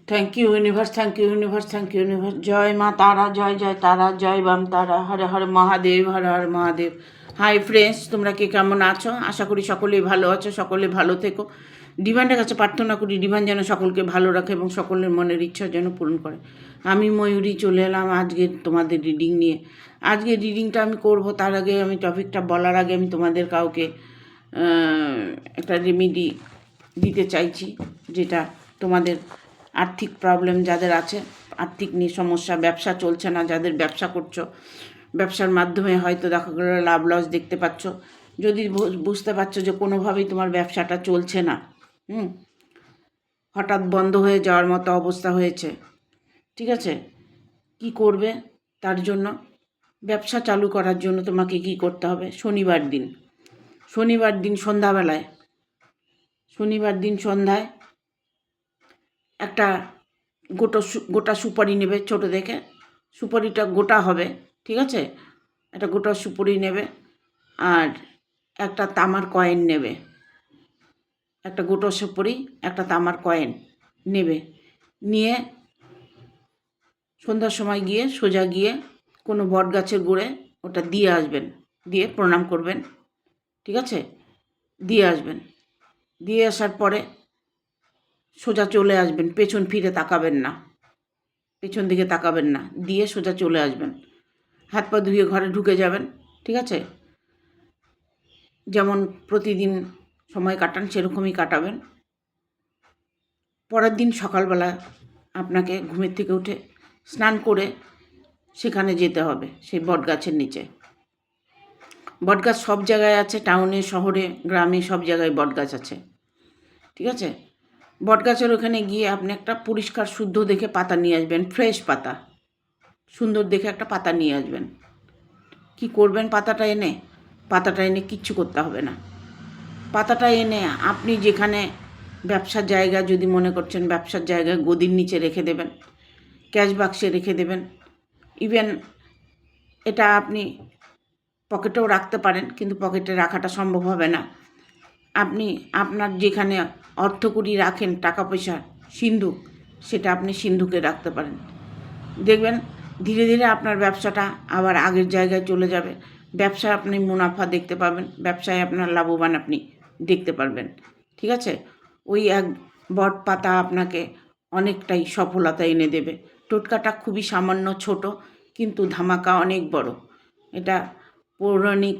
Thank you universe, thank you universe, thank you universe. जय माँ तारा, जय जय तारा, जय বাম তারা, হরে হরে মহাদেব, হরে হরে মহাদেব। হাই ফ্রেন্ডস, তোমরা কে কেমন আছো? আশা করি সকলেই ভালো আছো, সকলে ভালো থেকো। ডিভাইনের কাছে প্রার্থনা করি ডিভাইন যেন সকলকে ভালো রাখে এবং সকলের মনের ইচ্ছা যেন পূরণ করে। আমি ময়ূরী চলে এলাম আজকে তোমাদের রিডিং নিয়ে। আজকে রিডিংটা আমি করব, তার আগে আমি টপিকটা বলার আগে আমি তোমাদের কাউকে একটা রেমেডি দিতে চাইছি, যেটা তোমাদের আর্থিক প্রবলেম যাদের আছে, আর্থিক নিয়ে সমস্যা, ব্যবসা চলছে না, যাদের ব্যবসা করছো, ব্যবসার মাধ্যমে হয়তো দেখা গেল লাভ লস দেখতে পাচ্ছ। যদি বুঝতে পারছো যে কোনোভাবেই তোমার ব্যবসাটা চলছে না, হঠাৎ বন্ধ হয়ে যাওয়ার মতো অবস্থা হয়েছে, ঠিক আছে, কি করবে? তার জন্য ব্যবসা চালু করার জন্য তোমাকে কি করতে হবে? শনিবার দিন সন্ধ্যাবেলায়, শনিবার দিন সন্ধ্যায় একটা গোটা সুপারি নেবে, ছোট দেখে। সুপারিটা গোটা হবে, ঠিক আছে? একটা গোটা সুপারি নেবে আর একটা তামার কয়েন নেবে। একটা গোটা সুপারি, একটা তামার কয়েন নেবে। নিয়ে সন্ধ্যার সময় গিয়ে সোজা গিয়ে কোনো বট গাছের গোড়ে ওটা দিয়ে আসবেন, দিয়ে প্রণাম করবেন, ঠিক আছে? দিয়ে আসবেন। দিয়ে আসার পরে সোজা চলে আসবেন, পেছন ফিরে তাকাবেন না, পেছন দিকে তাকাবেন না, দিয়ে সোজা চলে আসবেন। হাত পা ধুয়ে ঘরে ঢুকে যাবেন, ঠিক আছে? যেমন প্রতিদিন সময় কাটান সেরকমই কাটাবেন। পরের দিন সকালবেলা আপনাকে ঘুমের থেকে উঠে স্নান করে সেখানে যেতে হবে, সেই বটগাছের নিচে। বটগাছ সব জায়গায় আছে, টাউনে, শহরে, গ্রামে, সব জায়গায় বটগাছ আছে, ঠিক আছে? বটগাছের ওখানে গিয়ে আপনি একটা পরিষ্কার শুদ্ধ দেখে পাতা নিয়ে আসবেন, ফ্রেশ পাতা, সুন্দর দেখে একটা পাতা নিয়ে আসবেন। কি করবেন পাতাটা এনে কিচ্ছু করতে হবে না। পাতাটা এনে আপনি যেখানে ব্যবসার জায়গা যদি মনে করছেন, ব্যবসার জায়গায় গদির নিচে রেখে দেবেন, ক্যাশ বাক্সে রেখে দেবেন। ইভেন এটা আপনি পকেটেও রাখতে পারেন, কিন্তু পকেটে রাখাটা সম্ভব হবে না। আপনি আপনার যেখানে অর্থকড়ি রাখেন, টাকা পয়সা, সিন্ধুক, সেটা আপনি সিন্ধুকে রাখতে পারেন। দেখবেন ধীরে ধীরে আপনার ব্যবসাটা আবার আগের জায়গায় চলে যাবে। ব্যবসায় আপনি মুনাফা দেখতে পাবেন, ব্যবসায় আপনার লাভবান আপনি দেখতে পারবেন, ঠিক আছে? ওই এক বট পাতা আপনাকে অনেকটাই সফলতা এনে দেবে। টোটকাটা খুবই সামান্য ছোট, কিন্তু ধামাকা অনেক বড়। এটা পৌরাণিক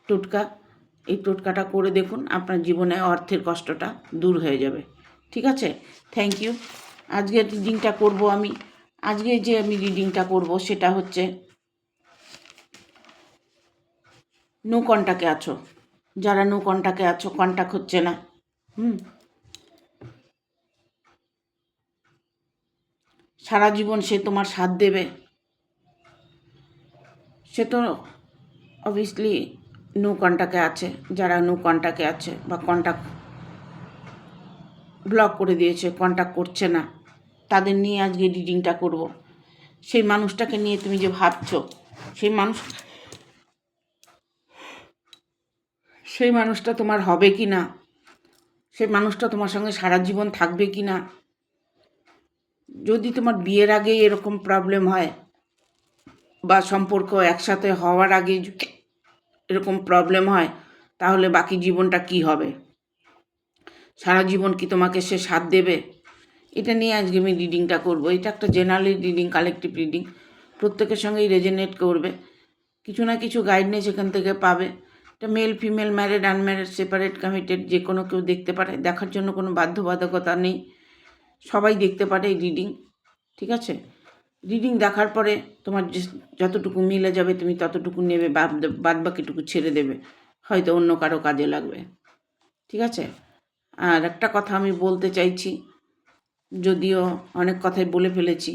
টোটকা। এই টোটকাটা করে দেখুন, আপনার জীবনে অর্থের কষ্টটা দূর হয়ে যাবে, ঠিক আছে? Thank you. আজকে রিডিংটা করব আমি। আজকে যে আমি রিডিংটা করব সেটা হচ্ছে নো কন্টাক্টে আছো, যারা নো কন্টাক্টে আছো, কন্টাক্ট হচ্ছে না, সারা জীবন সে তোমার সাথ দেবে, সে তো অবভিয়াসলি নো কন্টাক্টে আছে। যারা নো কন্টাক্টে আছে বা কন্টাক্ট ব্লক করে দিয়েছে, কন্টাক্ট করছে না, তাদের নিয়ে আজকে রিডিংটা করব। সেই মানুষটাকে নিয়ে তুমি যে ভাবছো, সেই মানুষটা তোমার হবে কি না, সেই মানুষটা তোমার সঙ্গে সারা জীবন থাকবে কি না। যদি তোমার বিয়ের আগে এরকম প্রবলেম হয়, বা সম্পর্ক একসাথে হওয়ার আগে এরকম প্রবলেম হয়, তাহলে বাকি জীবনটা কি হবে? সারা জীবন কি তোমাকে সে সাথ দেবে? এটা নিয়ে আজকে আমি রিডিংটা করব। এটা একটা জেনারেল রিডিং, কালেকটিভ রিডিং, প্রত্যেকের সঙ্গেই রেজোনেট করবে। কিছু না কিছু গাইডনেস এখান থেকে পাবে। এটা male, female, married, unmarried, separate, committed, যে কোনো কেউ দেখতে পারে। দেখার জন্য কোনো বাধ্যবাধকতা নেই, সবাই দেখতে পারে এই রিডিং, ঠিক আছে? রিডিং দেখার পরে তোমার যতটুকু মিলে যাবে তুমি ততটুকু নেবে, বাদ বাকিটুকু ছেড়ে দেবে, হয়তো অন্য কারো কাজে লাগবে, ঠিক আছে? আর একটা কথা আমি বলতে চাইছি, যদিও অনেক কথাই বলে ফেলেছি।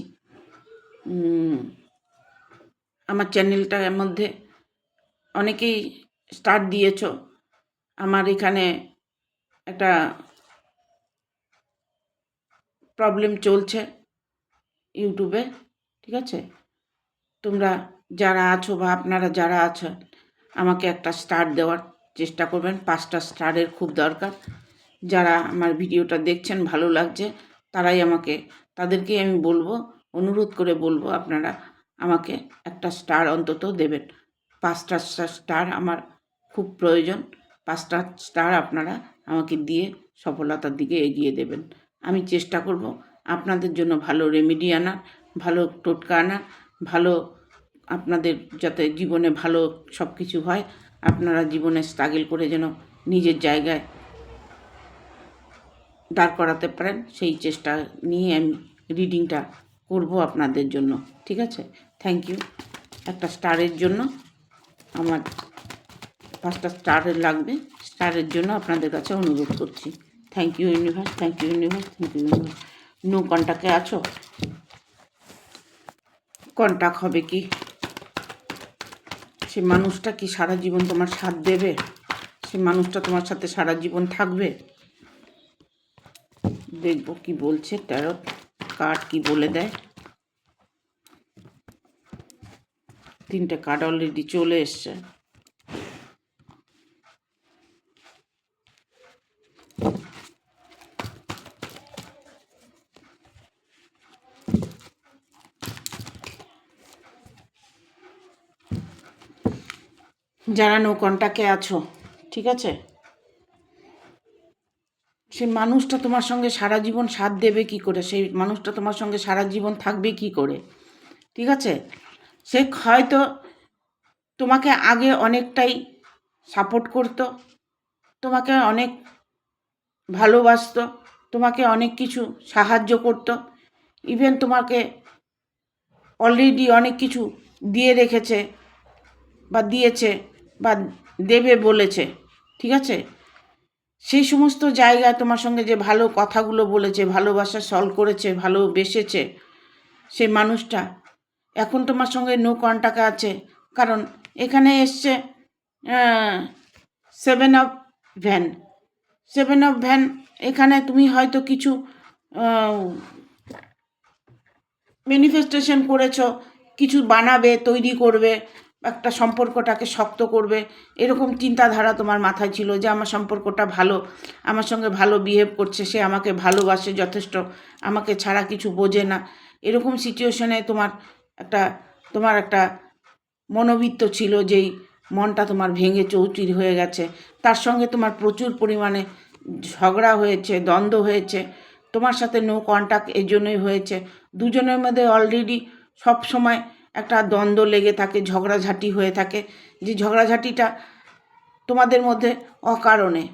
আমার চ্যানেলটার মধ্যে অনেকেই স্টার দিয়েছ। আমার এখানে একটা প্রবলেম চলছে ইউটিউবে, ঠিক আছে? তোমরা যারা আছো বা আপনারা যারা আছেন, আমাকে একটা স্টার দেওয়ার চেষ্টা করবেন। 5টা স্টারের খুব দরকার। যারা আমার ভিডিওটা দেখছেন, ভালো লাগছে, তাদেরকেই আমি বলবো, অনুরোধ করে বলবো, আপনারা আমাকে একটা স্টার অন্তত দেবেন। 5টা স্টার আমার খুব প্রয়োজন। 5টা স্টার আপনারা আমাকে দিয়ে সফলতার দিকে এগিয়ে দেবেন। আমি চেষ্টা করব আপনাদের জন্য ভালো রেমেডি আনার, ভালো টোটকা আনার, ভালো আপনাদের যাতে জীবনে ভালো সব কিছু হয়, আপনারা জীবনে স্ট্রাগল করে যেন নিজের জায়গায় দাঁড় করাতে পারেন, সেই চেষ্টা নিয়ে আমি রিডিংটা করব আপনাদের জন্য, ঠিক আছে? Thank you. একটা স্টারের জন্য আমার 5টা স্টারের লাগবে। স্টারের জন্য আপনাদের কাছে অনুরোধ করছি। Thank you universe, thank you universe, thank you universe. No কন্ট্যাক্টে আছো? কন্ট্যাক্ট হবে কি? সে মানুষটা কি সারা জীবন তোমার সাথ দেবে? সে মানুষটা তোমার সাথে সারা জীবন থাকবে? দেখবো কি বলছে ট্যারট কার্ড, কি বলে দেয়। 3টে কার্ড অলরেডি চলে এসছে। যারা নো কন্ট্যাক্টে আছো, ঠিক আছে, সেই মানুষটা তোমার সঙ্গে সারা জীবন সাথ দেবে কি করে? সেই মানুষটা তোমার সঙ্গে সারা জীবন থাকবে কি করে? ঠিক আছে, সে হয়তো তোমাকে আগে অনেকটাই সাপোর্ট করতো, তোমাকে অনেক ভালোবাসতো, তোমাকে অনেক কিছু সাহায্য করতো, ইভেন তোমাকে অলরেডি অনেক কিছু দিয়ে রেখেছে বা দিয়েছে বা দেবে বলেছে, ঠিক আছে? সেই সমস্ত জায়গায় তোমার সঙ্গে যে ভালো কথাগুলো বলেছে, ভালোবাসা সলভ করেছে, ভালোবেসেছে, সেই মানুষটা এখন তোমার সঙ্গে নো কন্ট্যাক্ট আছে। কারণ এখানে এসছে 7 অফ ভ্যান। 7 অফ ভ্যান, এখানে তুমি হয়তো কিছু ম্যানিফেস্টেশন করেছো, কিছু বানাবে, তৈরি করবে, একটা সম্পর্কটাকে শক্ত করবে, এরকম চিন্তাধারা তোমার মাথায় ছিল যে আমার সম্পর্কটা ভালো, আমার সঙ্গে ভালো বিহেভ করছে, সে আমাকে ভালোবাসে যথেষ্ট, আমাকে ছাড়া কিছু বোঝে না। এরকম সিচুয়েশনে তোমার একটা মনোবৃত্ত ছিল, যেই মনটা তোমার ভেঙে চৌচির হয়ে গেছে। তার সঙ্গে তোমার প্রচুর পরিমাণে ঝগড়া হয়েছে, দ্বন্দ্ব হয়েছে। তোমার সাথে নো কন্ট্যাক্ট এই জন্যই হয়েছে। দুজনের মধ্যে অলরেডি সব সময় একটা দ্বন্দ্ব লেগে থাকে, ঝগড়াঝাটি হয়ে থাকে, যে ঝগড়াঝাটিটা তোমাদের মধ্যে অকারণে,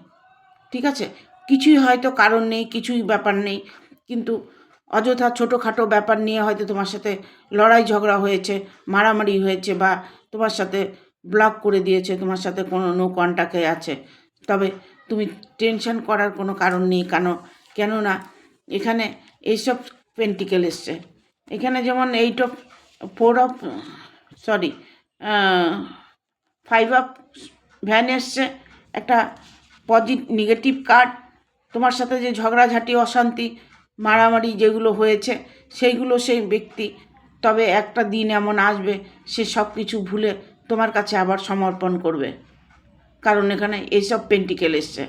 ঠিক আছে? কিছুই হয়তো কারণ নেই, কিছুই ব্যাপার নেই, কিন্তু অযথা ছোটোখাটো ব্যাপার নিয়ে হয়তো তোমার সাথে লড়াই ঝগড়া হয়েছে, মারামারি হয়েছে, বা তোমার সাথে ব্লক করে দিয়েছে, তোমার সাথে কোনো নো কন্ট্যাক্টে আছে। তবে তুমি টেনশন করার কোনো কারণ নেই। কেননা এখানে এইসব পেন্টিকেল এসছে। এখানে যেমন 5 অফ ভ্যান এসছে, একটা নেগেটিভ কার্ড। তোমার সাথে যে ঝগড়াঝাটি, অশান্তি, মারামারি যেগুলো হয়েছে, সেইগুলো সেই ব্যক্তি, তবে একটা দিন এমন আসবে সে সব কিছু ভুলে তোমার কাছে আবার সমর্পণ করবে। কারণ এখানে এইসব পেন্টিকেল এসছে।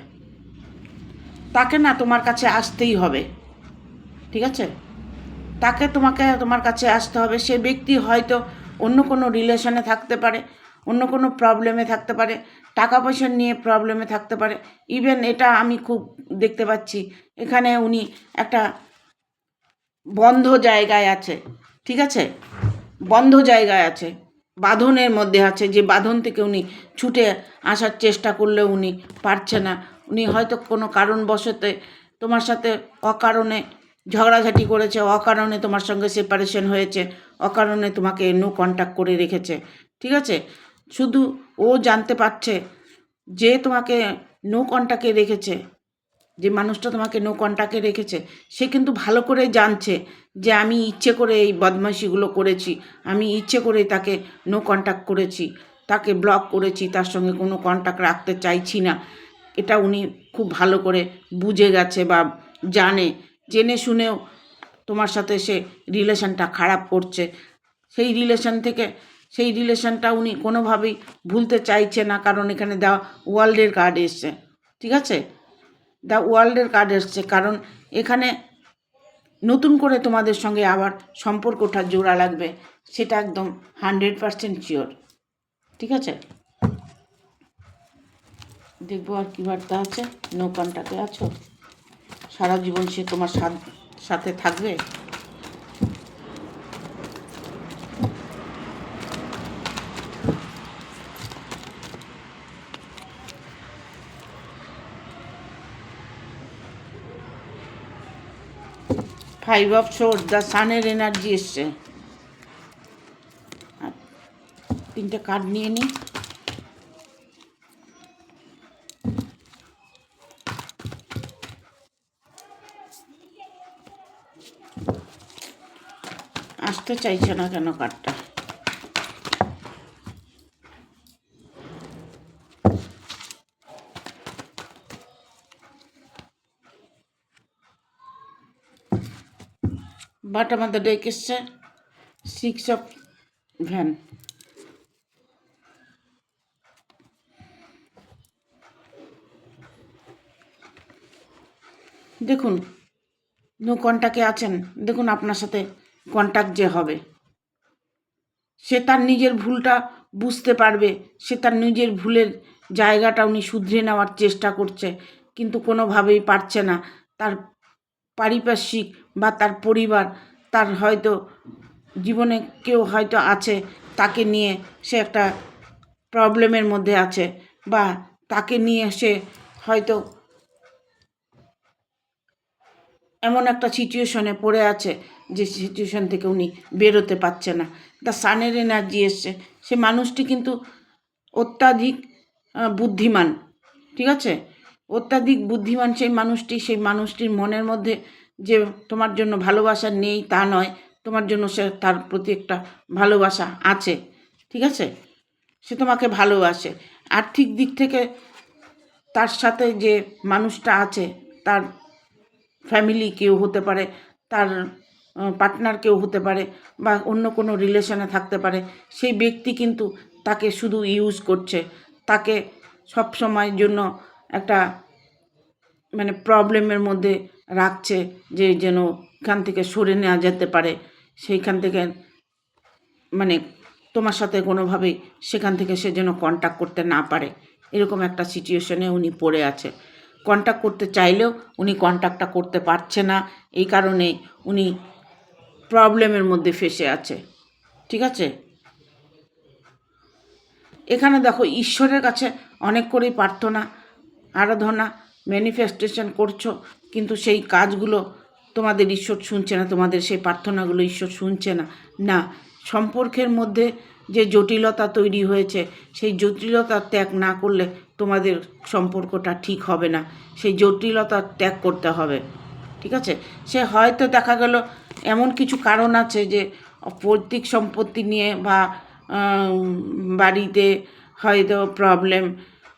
তাকে না তোমার কাছে আসতেই হবে, ঠিক আছে? তোমাকে তোমার কাছে আসতে হবে। সে ব্যক্তি হয়তো অন্য কোনো রিলেশনে থাকতে পারে, অন্য কোনো প্রবলেমে থাকতে পারে, টাকা পয়সা নিয়ে প্রবলেমে থাকতে পারে। ইভেন এটা আমি খুব দেখতে পাচ্ছি, এখানে উনি একটা বন্ধ জায়গায় আছে, ঠিক আছে? বন্ধ জায়গায় আছে, বাঁধনের মধ্যে আছে, যে বাঁধন থেকে উনি ছুটে আসার চেষ্টা করলেও উনি পারছে না। উনি হয়তো কোনো কারণবশতে তোমার সাথে অকারণে ঝগড়াঝাটি করেছে, অকারণে তোমার সঙ্গে সেপারেশন হয়েছে, অকারণে তোমাকে নো কন্ট্যাক্ট করে রেখেছে, ঠিক আছে? শুধু ও জানতে পারছে যে তোমাকে নো কন্ট্যাক্টে রেখেছে, যে মানুষটা তোমাকে নো কন্ট্যাক্টে রেখেছে সে কিন্তু ভালো করে জানছে যে আমি ইচ্ছে করে এই বদমাইশিগুলো করেছি, আমি ইচ্ছে করে তাকে নো কন্ট্যাক্ট করেছি, তাকে ব্লক করেছি, তার সঙ্গে কোনো কন্ট্যাক্ট রাখতে চাইছি না। এটা উনি খুব ভালো করে বুঝে গেছে বা জানে, জেনে শুনেও তোমার সাথে সে রিলেশনটা খারাপ করছে। সেই রিলেশনটা উনি কোনোভাবেই ভুলতে চাইছে না, কারণ এখানে দ্য ওয়ার্ল্ডের কার্ড এসছে। ঠিক আছে, দ্য ওয়ার্ল্ডের কার্ড এসছে, কারণ এখানে নতুন করে তোমাদের সঙ্গে আবার সম্পর্কটা জোড়া লাগবে, সেটা একদম 100% শিওর। ঠিক আছে, দেখবো আর কি বার্তা আছে। নো কন্ট্যাক্টে আছো, সারা জীবন সে তোমার সাথে থাকবে। ফাইভ অফ সোর্স, দ্য সানের এনার্জি এসছে। আর 3টে কার্ড নিয়ে নিই। আসতে চাইছে না কেন কার্ডটা? বাট আমাদের ডেক এসছে 6 অফ ভ্যান। দেখুন, নো কন্ট্যাক্টে আছেন, দেখুন আপনার সাথে কন্ট্যাক্ট যে হবে, সে তার নিজের ভুলটা বুঝতে পারবে, সে তার নিজের ভুলের জায়গাটা উনি শুধরে নেওয়ার চেষ্টা করছে, কিন্তু কোনোভাবেই পারছে না। তার পারিপার্শ্বিক বা তার পরিবার, তার হয়তো জীবনে কেউ হয়তো আছে, তাকে নিয়ে সে একটা প্রবলেমের মধ্যে আছে, বা তাকে নিয়ে সে হয়তো এমন একটা সিচুয়েশনে পড়ে আছে যে সিচুয়েশন থেকে উনি বেরোতে পারছে না। দ্য সানের এনার্জি এসছে। সে মানুষটি কিন্তু অত্যাধিক বুদ্ধিমান। ঠিক আছে, অত্যাধিক বুদ্ধিমান সেই মানুষটির মনের মধ্যে যে তোমার জন্য ভালোবাসা নেই তা নয়, তোমার জন্য সে তার প্রতি একটা ভালোবাসা আছে। ঠিক আছে, সে তোমাকে ভালোবাসে। আর্থিক দিক থেকে তার সাথে যে মানুষটা আছে, তার ফ্যামিলি কেউ হতে পারে, তার পার্টনার কেউ হতে পারে, বা অন্য কোনো রিলেশনে থাকতে পারে, সেই ব্যক্তি কিন্তু তাকে শুধু ইউজ করছে, তাকে সব সময়ের জন্য একটা মানে প্রবলেমের মধ্যে রাখছে, যে যেন এখান থেকে সরে নেওয়া যেতে পারে, সেইখান থেকে মানে তোমার সাথে কোনোভাবেই সেখান থেকে সে যেন কন্ট্যাক্ট করতে না পারে, এরকম একটা সিচুয়েশনে উনি পড়ে আছে। কন্ট্যাক্ট করতে চাইলেও উনি কন্ট্যাক্টটা করতে পারছে না, এই কারণে উনি প্রবলেমের মধ্যে ফেসে আছে। ঠিক আছে, এখানে দেখো ঈশ্বরের কাছে অনেক করেই প্রার্থনা, আরাধনা, ম্যানিফেস্টেশন করছো, কিন্তু সেই কাজগুলো তোমাদের ঈশ্বর শুনছে না, তোমাদের সেই প্রার্থনাগুলো ঈশ্বর শুনছে না। না, সম্পর্কের মধ্যে যে জটিলতা তৈরি হয়েছে, সেই জটিলতা ত্যাগ না করলে তোমাদের সম্পর্কটা ঠিক হবে না, সেই জটিলতা ত্যাগ করতে হবে। ঠিক আছে, সে হয়তো দেখা গেল এমন কিছু কারণ আছে যে পৈতৃক সম্পত্তি নিয়ে, বা বাড়িতে হয়তো প্রবলেম,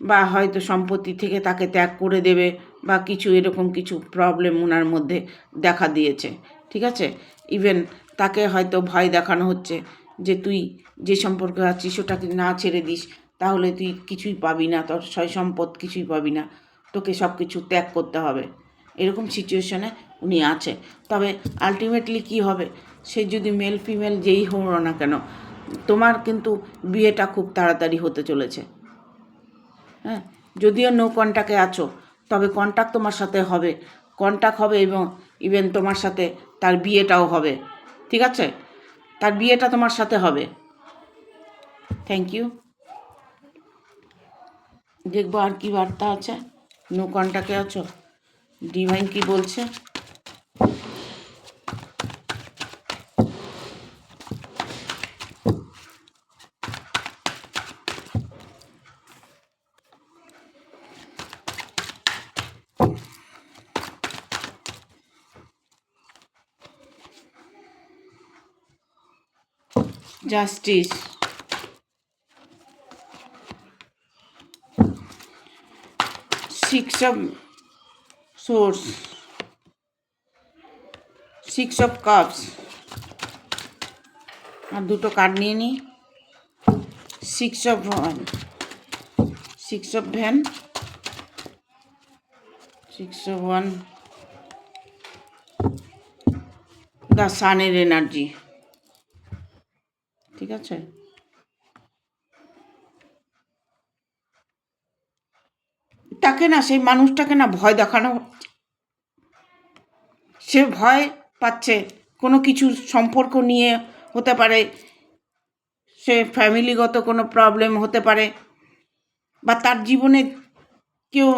বা হয়তো সম্পত্তি থেকে তাকে ত্যাগ করে দেবে, বা কিছু এরকম কিছু প্রবলেম ওনার মধ্যে দেখা দিয়েছে। ঠিক আছে, ইভেন তাকে হয়তো ভয় দেখানো হচ্ছে যে তুই যে সম্পর্কে আছিস ওটাকে না ছেড়ে দিস, তাহলে তুই কিছুই পাবি না, তোর সয় সম্পদ কিছুই পাবি না, তোকে সব কিছু ত্যাগ করতে হবে, এরকম সিচুয়েশনে উনি আছে। তবে আলটিমেটলি কি হবে, সে যদি মেল ফিমেল যেই হোক না কেন, তোমার কিন্তু বিয়েটা খুব তাড়াতাড়ি হতে চলেছে। হ্যাঁ, যদিও নো কন্ট্যাক্টে আছো, তবে কন্ট্যাক্ট তোমার সাথে হবে, কন্ট্যাক্ট হবে, এবং ইভেন তোমার সাথে তার বিয়েটাও হবে। ঠিক আছে, তার বিয়েটা তোমার সাথে হবে। Thank you. দেখবো আর কি বার্তা আছে। নো কন্ট্যাক্টে আছো, ডিভাইন কি বলছে। Justice, six of swords, six of cups. আর দুটো কার্ড নিয়ে নিই। Six of van, six of van, six of one, the সানের এনার্জি। ঠিক আছে, তাকে না, সেই মানুষটাকে না ভয় দেখানো, সে ভয় পাচ্ছে কোনো কিছু সম্পর্ক নিয়ে, হতে পারে সে ফ্যামিলিগত কোনো প্রবলেম হতে পারে, বা তার জীবনে কেউ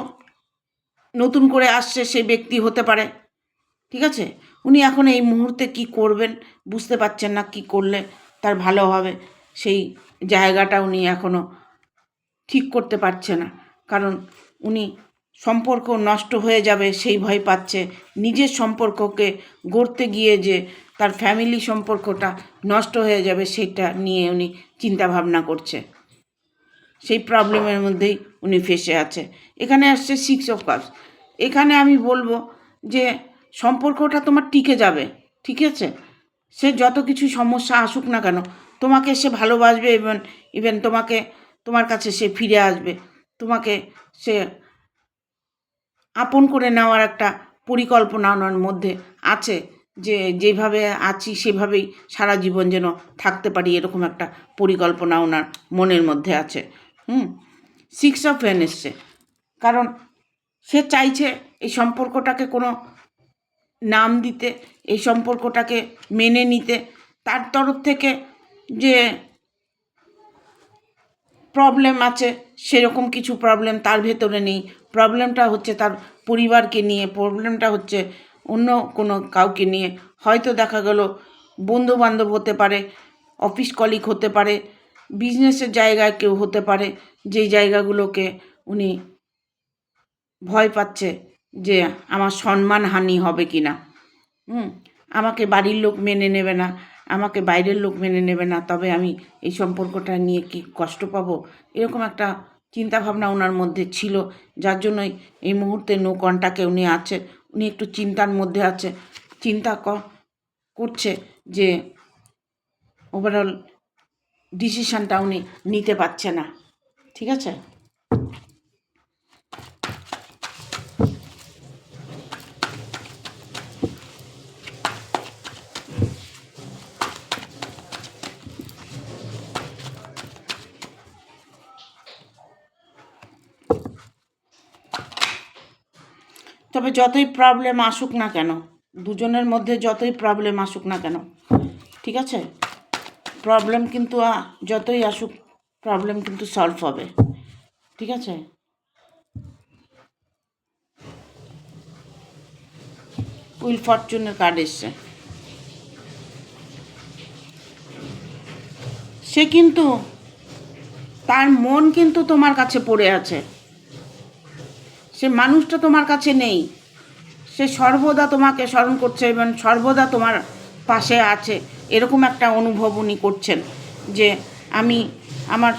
নতুন করে আসছে সেই ব্যক্তি হতে পারে। ঠিক আছে, উনি এখন এই মুহূর্তে কি করবেন বুঝতে পারছেন না, কি করলে তার ভালো হবে সেই জায়গাটা উনি এখনও ঠিক করতে পারছে না। কারণ উনি সম্পর্ক নষ্ট হয়ে যাবে সেই ভয় পাচ্ছে, নিজের সম্পর্ককে গড়তে গিয়ে যে তার ফ্যামিলি সম্পর্কটা নষ্ট হয়ে যাবে সেটা নিয়ে উনি চিন্তা ভাবনা করছে। সেই প্রবলেমের মধ্যেই উনি ফেসে আছে। এখানে আসছে সিক্স অফ কাপস। এখানে আমি বলবো যে সম্পর্কটা তোমার টিকে যাবে। ঠিক আছে, সে যত কিছু সমস্যা আসুক না কেন, তোমাকে সে ভালোবাসবে, ইভেন তোমাকে, তোমার কাছে সে ফিরে আসবে, তোমাকে সে আপন করে নেওয়ার একটা পরিকল্পনা ওনার মধ্যে আছে, যে যেভাবে আছি সেভাবেই সারা জীবন যেন থাকতে পারি, এরকম একটা পরিকল্পনা ওনার মনের মধ্যে আছে। সিক্স অফ ভ্যান এসছে, কারণ সে চাইছে এই সম্পর্কটাকে কোনো নাম দিতে, এই সম্পর্কটাকে মেনে নিতে। তার তরফ থেকে যে প্রবলেম আছে সেরকম কিছু প্রবলেম তার ভেতরে নেই। প্রবলেমটা হচ্ছে তার পরিবারকে নিয়ে, প্রবলেমটা হচ্ছে অন্য কোনো কাউকে নিয়ে। হয়তো দেখা গেল বন্ধুবান্ধব হতে পারে, অফিস কলিগ হতে পারে, বিজনেসের জায়গায় কেউ হতে পারে, যেই জায়গাগুলোকে উনি ভয় পাচ্ছে যে আমার সম্মানহানি হবে কি না, আমাকে বাড়ির লোক মেনে নেবে না, আমাকে বাইরের লোক মেনে নেবে না, তবে আমি এই সম্পর্কটা নিয়ে কি কষ্ট পাবো, এরকম একটা চিন্তাভাবনা ওনার মধ্যে ছিল। যার জন্যই এই মুহূর্তে নো কন্টাক্টে উনি আছে। উনি একটু চিন্তার মধ্যে আছে, চিন্তা করছে যে ওভারঅল ডিসিশানটা উনি নিতে পারছে না। ঠিক আছে, তবে যতই প্রবলেম আসুক না কেন, দুজনের মধ্যে যতই প্রবলেম আসুক না কেন, ঠিক আছে, প্রবলেম কিন্তু যতই আসুক, প্রবলেম কিন্তু সলভ হবে। ঠিক আছে, উইল ফরচুনের কার্ড এসছে। সে কিন্তু, তার মন কিন্তু তোমার কাছে পড়ে আছে, সে মানুষটা তোমার কাছে নেই, সে সর্বদা তোমাকে স্মরণ করছে এবং সর্বদা তোমার পাশে আছে, এরকম একটা অনুভব উনি করছেন যে আমি আমার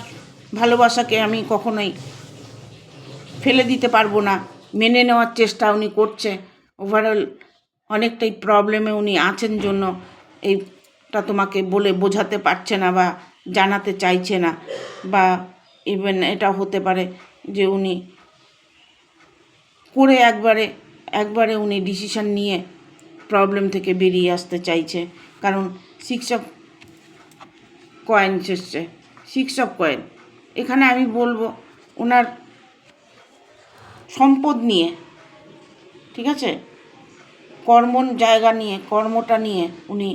ভালোবাসাকে আমি কখনোই ফেলে দিতে পারবো না, মেনে নেওয়ার চেষ্টা উনি করছে। ওভারঅল অনেকটাই প্রবলেমে উনি আছেন জন্য এইটা তোমাকে বলে বোঝাতে পারছে না বা জানাতে চাইছে না, বা ইভেন এটা হতে পারে যে উনি করে একবারে উনি ডিসিশন নিয়ে প্রবলেম থেকে বেরিয়ে আসতে চাইছে। কারণ সিক্স অফ কয়েন্স এসছে, সিক্স অফ কয়েন। এখানে আমি বলবো ওনার সম্পদ নিয়ে, ঠিক আছে, জায়গা নিয়ে, কর্মটা নিয়ে উনি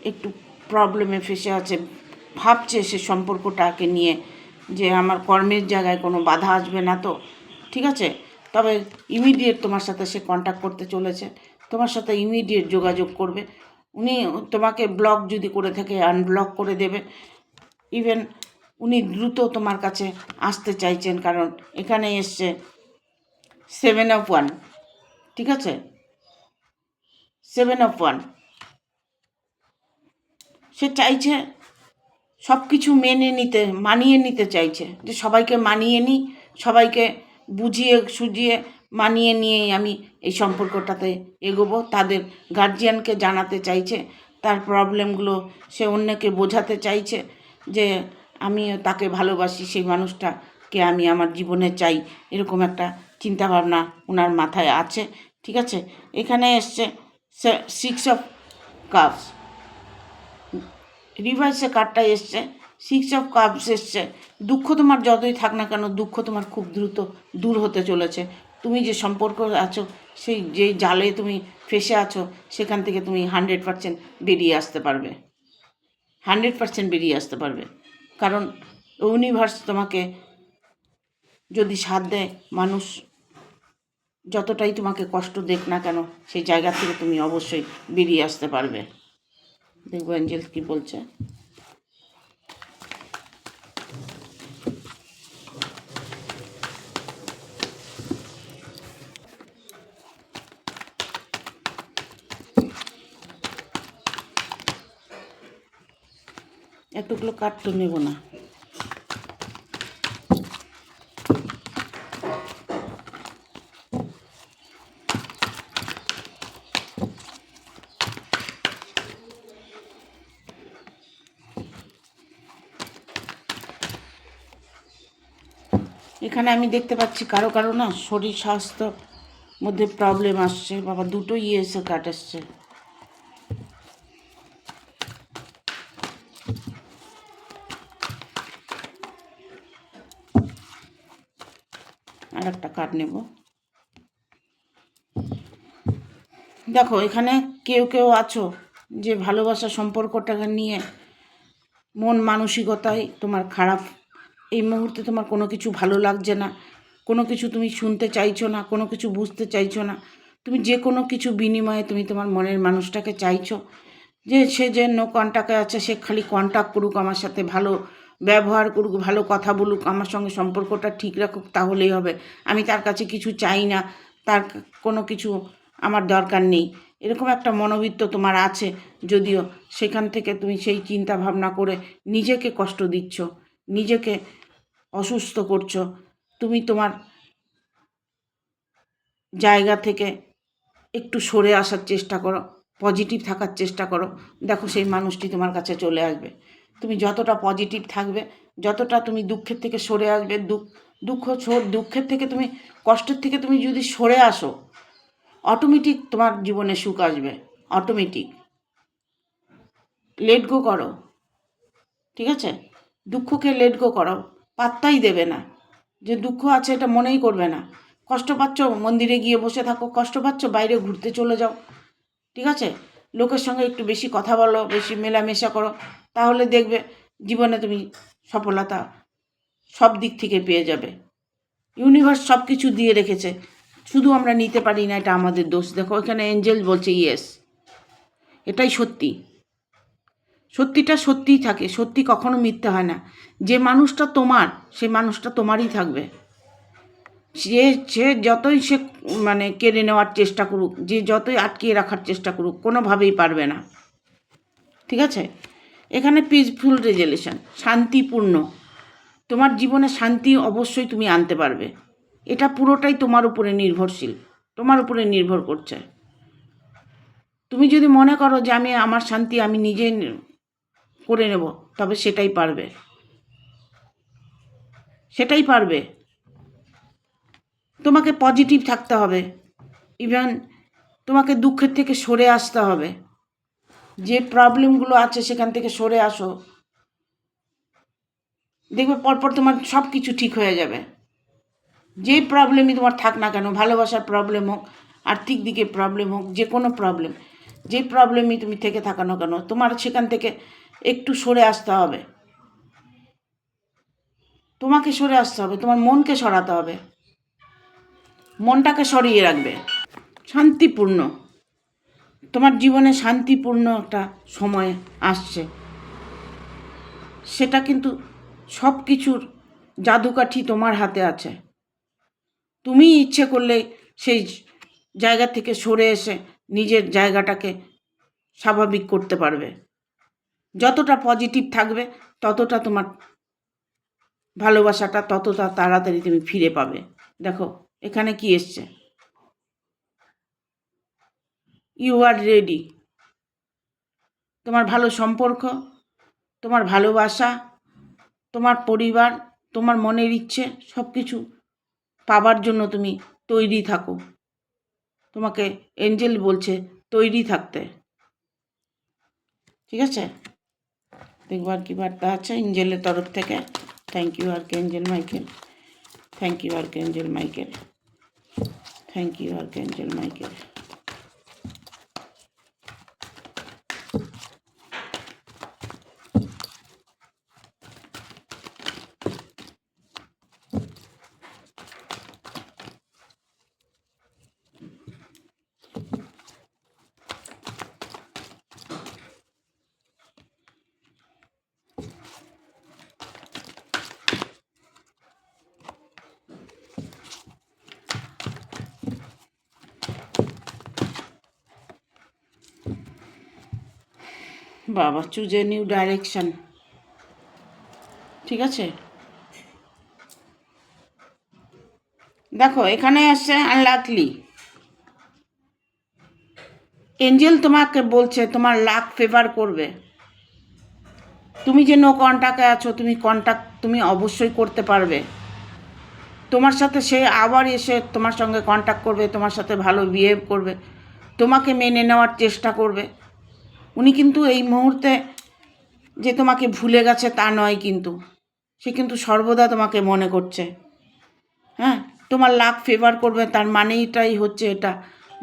একটু প্রবলেমে ফেসে আছে। ভাবছে সে সম্পর্কটাকে নিয়ে যে আমার কর্মের জায়গায় কোনো বাধা আসবে না তো। ঠিক আছে, তবে ইমিডিয়েট তোমার সাথে সে কন্ট্যাক্ট করতে চলেছে, তোমার সাথে ইমিডিয়েট যোগাযোগ করবে। উনি তোমাকে ব্লক যদি করে থাকে আনব্লক করে দেবে। ইভেন উনি দ্রুত তোমার কাছে আসতে চাইছেন, কারণ এখানে এসছে সেভেন অফ ওয়ান। ঠিক আছে, সেভেন অফ ওয়ান। সে চাইছে সব কিছু মানিয়ে নিতে চাইছে, যে সবাইকে মানিয়ে নিই, সবাইকে বুঝিয়ে সুঝিয়ে মানিয়ে নিয়েই আমি এই সম্পর্কটাতে এগোবো। তাদের গার্জিয়ানকে জানাতে চাইছে তার প্রবলেমগুলো, সে অন্যকে বোঝাতে চাইছে যে আমি তাকে ভালোবাসি, সেই মানুষটাকে আমি আমার জীবনে চাই, এরকম একটা চিন্তাভাবনা ওনার মাথায় আছে। ঠিক আছে, এখানে এসছে 6 অফ কাপস, রিভার্সে কার্ডটা এসছে 6 অফ কাপস এসছে। দুঃখ তোমার যতই থাক না কেন, দুঃখ তোমার খুব দ্রুত দূর হতে চলেছে। তুমি যে সম্পর্ক আছো, সেই যেই জালে তুমি ফেসে আছো, সেখান থেকে তুমি 100% বেরিয়ে আসতে পারবে, 100% বেরিয়ে আসতে পারবে। কারণ ইউনিভার্স তোমাকে যদি সাথ দেয়, মানুষ যতটাই তোমাকে কষ্ট দেখ না কেন, সেই জায়গা থেকে তুমি অবশ্যই বেরিয়ে আসতে পারবে। দেখবো অ্যাঞ্জেল কি বলছে। এতগুলো কার্ড তো নেব না। এখানে আমি দেখতে পাচ্ছি কারো কারো না শরীর স্বাস্থ্য মধ্যে প্রবলেম আসছে। বাবা, দুটো ইয়েসে কাট আসছে। আর একটা কার্ড নেব। দেখো, এখানে কেউ কেউ আছো যে ভালোবাসা সম্পর্কটাকে নিয়ে মন মানসিকতায় তোমার খারাপ। এই মুহূর্তে তোমার কোনো কিছু ভালো লাগছে না, কোনো কিছু তুমি শুনতে চাইছো না, কোনো কিছু বুঝতে চাইছো না। তুমি যে কোনো কিছু বিনিময়ে তুমি তোমার মনের মানুষটাকে চাইছো যে সে যে নো কন্ট্যাক্টে আছে, সে খালি কন্ট্যাক্ট করুক, আমার সাথে ভালো ব্যবহার করুক, ভালো কথা বলুক, আমার সঙ্গে সম্পর্কটা ঠিক রাখুক, তাহলেই হবে। আমি তার কাছে কিছু চাই না, তার কোনো কিছু আমার দরকার নেই, এরকম একটা মনোবৃত্ত তোমার আছে। যদিও সেখান থেকে তুমি সেই চিন্তা ভাবনা করে নিজেকে কষ্ট দিচ্ছ, নিজেকে অসুস্থ করছো। তুমি তোমার জায়গা থেকে একটু সরে আসার চেষ্টা করো, পজিটিভ থাকার চেষ্টা করো। দেখো, সেই মানুষটি তোমার কাছে চলে আসবে। তুমি যতটা পজিটিভ থাকবে, যতটা তুমি দুঃখের থেকে সরে আসবে, দুঃখের থেকে তুমি, কষ্টের থেকে তুমি যদি সরে আসো, অটোমেটিক তোমার জীবনে সুখ আসবে। অটোমেটিক লেট গো করো। ঠিক আছে, দুঃখকে লেট গো করো, পাত্তাই দেবে না। যে দুঃখ আছে এটা মনেই করবে না। কষ্ট পাচ্ছ, মন্দিরে গিয়ে বসে থাকো। কষ্ট পাচ্ছ, বাইরে ঘুরতে চলে যাও। ঠিক আছে, লোকের সঙ্গে একটু বেশি কথা বলো, বেশি মেলামেশা করো, তাহলে দেখবে জীবনে তুমি সফলতা সব দিক থেকে পেয়ে যাবে। ইউনিভার্স সব কিছু দিয়ে রেখেছে, শুধু আমরা নিতে পারি না, এটা আমাদের দোষ। দেখো, এখানে এঞ্জেল বলছে ইয়েস, এটাই সত্যি। সত্যিটা সত্যিই থাকে, সত্যি কখনো মিথ্যে হয় না। যে মানুষটা তোমার, সেই মানুষটা তোমারই থাকবে। সে সে যতই সে কেড়ে নেওয়ার চেষ্টা করুক, যে যতই আটকিয়ে রাখার চেষ্টা করুক, কোনোভাবেই পারবে না। ঠিক আছে, এখানে পিসফুল রেজলিউশন, শান্তিপূর্ণ। তোমার জীবনে শান্তি অবশ্যই তুমি আনতে পারবে। এটা পুরোটাই তোমার উপরে নির্ভরশীল, তোমার উপরে নির্ভর করছে। তুমি যদি মনে করো যে আমার শান্তি আমি নিজে করে নেব, তবে সেটাই পারবে, সেটাই পারবে। তোমাকে পজিটিভ থাকতে হবে, ইভেন তোমাকে দুঃখের থেকে সরে আসতে হবে। যে প্রবলেমগুলো আছে সেখান থেকে সরে আসো, দেখবে পরপর তোমার সব কিছু ঠিক হয়ে যাবে। যে প্রবলেমই তোমার থাক না কেন, ভালোবাসার প্রবলেম হোক, আর্থিক দিকে প্রবলেম হোক, যে কোনো প্রবলেম, যে প্রবলেমই তুমি থেকে থাকো না কেন, তোমার সেখান থেকে একটু সরে আসতে হবে। তোমাকে সরে আসতে হবে, তোমার মনকে সরাতে হবে, মনটাকে সরিয়ে রাখবে। শান্তিপূর্ণ, তোমার জীবনে শান্তিপূর্ণ একটা সময় আসছে। সেটা কিন্তু সব কিছুর জাদুকাঠি তোমার হাতে আছে। তুমি ইচ্ছে করলে সেই জায়গা থেকে সরে এসে নিজের জায়গাটাকে স্বাভাবিক করতে পারবে। যতটা পজিটিভ থাকবে ততটা তোমার ভালোবাসাটা ততটা তাড়াতাড়ি তুমি ফিরে পাবে। দেখো এখানে কি এসছে, ইউ আর রেডি। তোমার ভালো সম্পর্ক, তোমার ভালোবাসা, তোমার পরিবার, তোমার মনের ইচ্ছে সব কিছু পাবার জন্য তুমি তৈরি থাকো। তোমাকে এঞ্জেল বলছে তৈরি থাকতে। ঠিক আছে, দেখবার কি বার্তা আছে এঞ্জেলের তরফ থেকে। Thank you archangel Michael, thank you archangel Michael, thank you archangel Michael. বাবা, চুজ এ নিউ ডাইরেকশন। ঠিক আছে, দেখো এখানে আসছে আনলাকলি। এঞ্জেল তোমাকে বলছে তোমার লাক ফেভার করবে। তুমি যে নো কন্ট্যাক্টে আছো, তুমি কন্ট্যাক্ট তুমি অবশ্যই করতে পারবে। তোমার সাথে সে আবার এসে তোমার সঙ্গে কন্ট্যাক্ট করবে, তোমার সাথে ভালো বিহেভ করবে, তোমাকে মেনে নেওয়ার চেষ্টা করবে। উনি কিন্তু এই মুহূর্তে যে তোমাকে ভুলে গেছে তা নয়, কিন্তু সে কিন্তু সর্বদা তোমাকে মনে করছে। হ্যাঁ, তোমার লাক ফেভার করবে তার মানেইটাই হচ্ছে এটা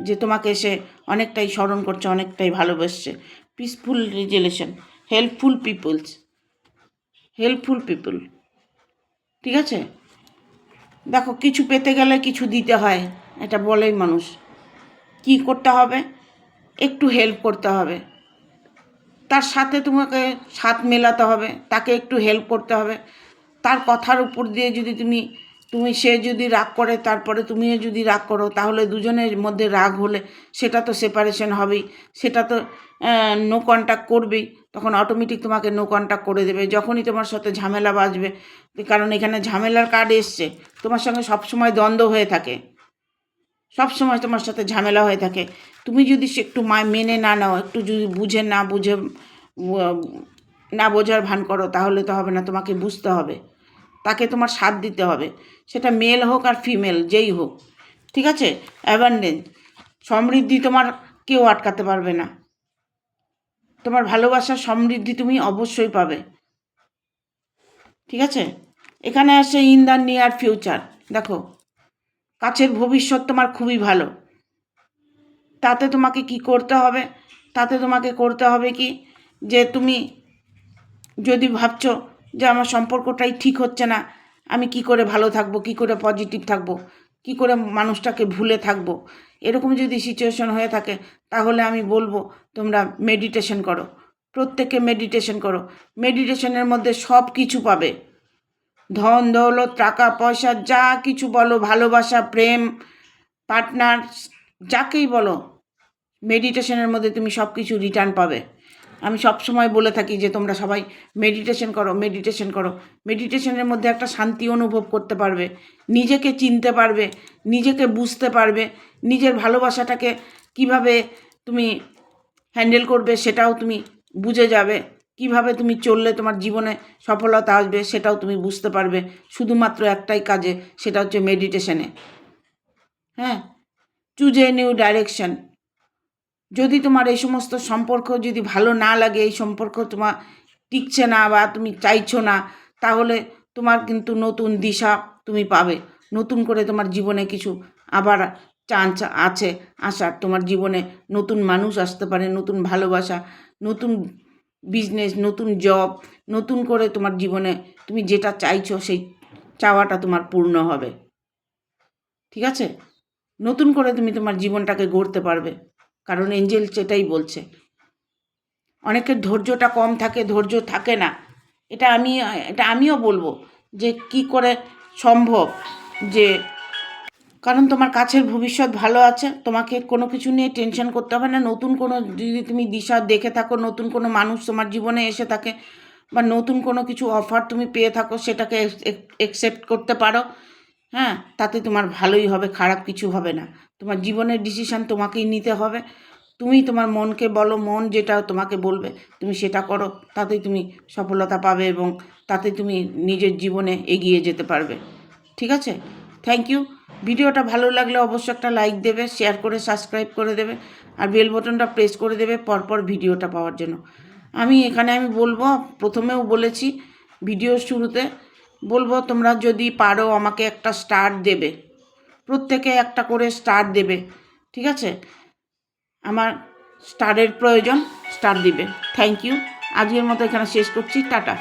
যে তোমাকে সে অনেকটাই স্মরণ করছে, অনেকটাই ভালোবাসছে। Peaceful relation, helpful peoples, helpful people. ঠিক আছে, দেখো কিছু পেতে গেলে কিছু দিতে হয়, এটা বলেই মানুষ। কি করতে হবে, একটু হেল্প করতে হবে, তার সাথে তোমাকে সাথ মেলাতে হবে, তাকে একটু হেল্প করতে হবে। তার কথার উপর দিয়ে যদি তুমি সে যদি রাগ করে তারপরে তুমিও যদি রাগ করো, তাহলে দুজনের মধ্যে রাগ হলে সেটা তো সেপারেশন হবেই, সেটা তো নো কন্ট্যাক্ট করবেই। তখন অটোমেটিক তোমাকে নো কন্ট্যাক্ট করে দেবে যখনই তোমার সাথে ঝামেলা বাজবে। কারণ এখানে ঝামেলার কার্ড এসছে, তোমার সঙ্গে সবসময় দ্বন্দ্ব হয়ে থাকে, সব সময় তোমার সাথে ঝামেলা হয়ে থাকে। তুমি যদি সে একটু মেনে না নাও, একটু যদি না বোঝার ভান করো, তাহলে তো হবে না। তোমাকে বুঝতে হবে, তাকে তোমার সাথ দিতে হবে, সেটা মেল হোক আর ফিমেল যেই হোক। ঠিক আছে, অ্যাবান্ডেন্স, সমৃদ্ধি তোমার কেউ আটকাতে পারবে না। তোমার ভালোবাসার সমৃদ্ধি তুমি অবশ্যই পাবে। ঠিক আছে, এখানে আসে ইন দ্য নিয়ার ফিউচার। দেখো কাছের ভবিষ্যৎ তোমার খুবই ভালো। তাতে তোমাকে কি করতে হবে, তাতে তোমাকে করতে হবে কি, যে তুমি যদি ভাবছো যে আমার সম্পর্কটাই ঠিক হচ্ছে না, আমি কি করে ভালো থাকবো, কি করে পজিটিভ থাকবো, কি করে মানুষটাকে ভুলে থাকবো, এরকম যদি সিচুয়েশন হয়ে থাকে, তাহলে আমি বলবো তোমরা মেডিটেশন করো, প্রত্যেকে মেডিটেশন করো। মেডিটেশনের মধ্যে সব কিছু পাবে, ধন দৌলত টাকা পয়সা যা কিছু বলো, ভালোবাসা প্রেম পার্টনার যাকেই বলো, মেডিটেশনের মধ্যে তুমি সব কিছু রিটার্ন পাবে। আমি সব সময় বলে থাকি যে তোমরা সবাই মেডিটেশন করো, মেডিটেশন করো। মেডিটেশনের মধ্যে একটা শান্তি অনুভব করতে পারবে, নিজেকে চিনতে পারবে, নিজেকে বুঝতে পারবে, নিজের ভালোবাসাটাকে কিভাবে তুমি হ্যান্ডেল করবে সেটাও তুমি বুঝে যাবে, কিভাবে তুমি চললে তোমার জীবনে সফলতা আসবে সেটাও তুমি বুঝতে পারবে, শুধুমাত্র একটাই কাজে, সেটা হচ্ছে মেডিটেশনে। হ্যাঁ, চুজ এ নিউ ডাইরেকশন। যদি তোমার এই সমস্ত সম্পর্ক যদি ভালো না লাগে, এই সম্পর্ক তোমার টিকছে না বা তুমি চাইছো না, তাহলে তোমার কিন্তু নতুন দিশা তুমি পাবে, নতুন করে তোমার জীবনে কিছু আবার চান্স আছে আসার। তোমার জীবনে নতুন মানুষ আসতে পারে, নতুন ভালোবাসা, নতুন বিজনেস, নতুন জব, নতুন করে তোমার জীবনে তুমি যেটা চাইছো সেই চাওয়াটা তোমার পূর্ণ হবে। ঠিক আছে, নতুন করে তুমি তোমার জীবনটাকে গড়তে পারবে, কারণ এঞ্জেল সেটাই বলছে। অনেকের ধৈর্যটা কম থাকে, ধৈর্য থাকে না, এটা আমিও বলবো যে কি করে সম্ভব যে কারণ তোমার কাছের ভবিষ্যৎ ভালো আছে, তোমাকে কোনো কিছু নিয়ে টেনশন করতে হবে না। নতুন কোনো যদি তুমি দিশা দেখে থাকো, নতুন কোনো মানুষ তোমার জীবনে এসে থাকে বা নতুন কোনো কিছু অফার তুমি পেয়ে থাকো, সেটাকে অ্যাকসেপ্ট করতে পারো। হ্যাঁ, তাতে তোমার ভালোই হবে, খারাপ কিছু হবে না। তোমার জীবনের ডিসিশান তোমাকেই নিতে হবে। তুমি তোমার মনকে বলো, মন যেটা তোমাকে বলবে তুমি সেটা করো, তাতেই তুমি সফলতা পাবে এবং তাতে তুমি নিজের জীবনে এগিয়ে যেতে পারবে। ঠিক আছে? Thank you. ভিডিওটা ভালো লাগলে অবশ্যই একটা লাইক দেবে, শেয়ার করে সাবস্ক্রাইব করে দেবে, আর বেল বটনটা প্রেস করে দেবে পরপর ভিডিওটা পাওয়ার জন্য। আমি বলবো, প্রথমেও বলেছি, ভিডিওর শুরুতে বলবো, তোমরা যদি পারো আমাকে একটা স্টার দেবে, প্রত্যেকে একটা করে স্টার দেবে। ঠিক আছে? আমার স্টারের প্রয়োজন, স্টার দিবে। Thank you. আজকের মতো এখানে শেষ করছি। টাটা।